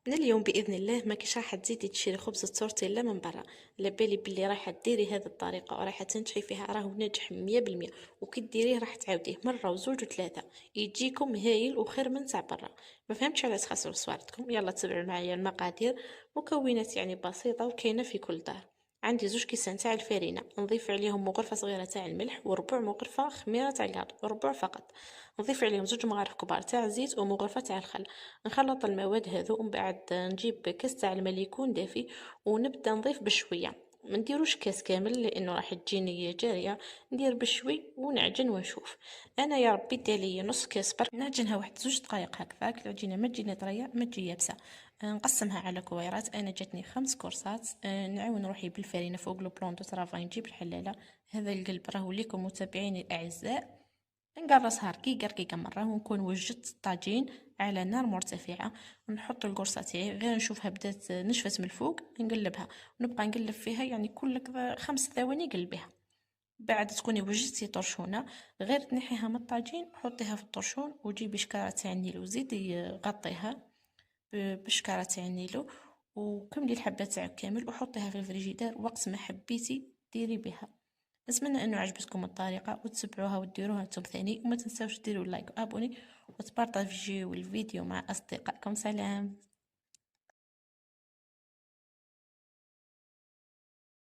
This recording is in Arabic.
من اليوم باذن الله ما كاش راح تزيدي تشري خبز التورتيلا من برا. لبالي بلي راح ديري هذه الطريقه وراح تنجحي فيها، راهو ناجح 100%. وكي ديريه راح تعاوديه مره وزوج وثلاثه، يجيكم هايل وخير من تاع برا. ما فهمتش علاش خسروا صوارتكم. يلا تبعوا معايا المقادير. مكونات يعني بسيطه وكاينه في كل دار. عندي زوج كيسان تاع الفرينه، نضيف عليهم مغرفه صغيره تاع الملح وربع مغرفه خميره تاع الكاطو، ربع فقط. نضيف عليهم زوج مغارف كبار تاع الزيت ومغرفه تاع الخل. نخلط المواد هذو ومن بعد نجيب كاس تاع الماء اللي يكون دافي ونبدا نضيف بشويه. ما نديروش كاس كامل لانه راح تجيني جاريه. ندير بشوي ونعجن ونشوف. انا يا ربي دالي نص كاس برك، نعجنها واحد زوج دقائق هكذاك. العجينه ما تجيني طريه ما تجي يابسه. نقسمها على كويرات. انا جاتني 5 كورسات. نعاون روحي بالفرينه فوق لو بلون دو طرافاي، نجيب الحلاله. هذا القلب راهو ليكم متابعيني الاعزاء. نقرصها رقيقة رقيقة مرة ونكون وجدت الطاجين على نار مرتفعة. نحط القرصة تاعي، غير نشوفها بدات نشفت من الفوق نقلبها. ونبقى نقلب فيها يعني كل كذا 5 ثواني قلبيها. بعد تكوني وجدتي طرشونة، غير تنحيها من الطاجين حطيها في الطرشون وجيبي شكارة تاع النيلو وزيدي غطيها بشكارة تاع النيلو. وكملي الحبة تاعك كامل وحطيها في الفريجيدير وقت ما حبيتي ديري بها. نتمنى انه عجبتكم الطريقه وتتبعوها وتديروها انتم ثاني. وما تنساوش ديروا لايك وابوني وتبارطاجيو الفيديو مع اصدقائكم. سلام.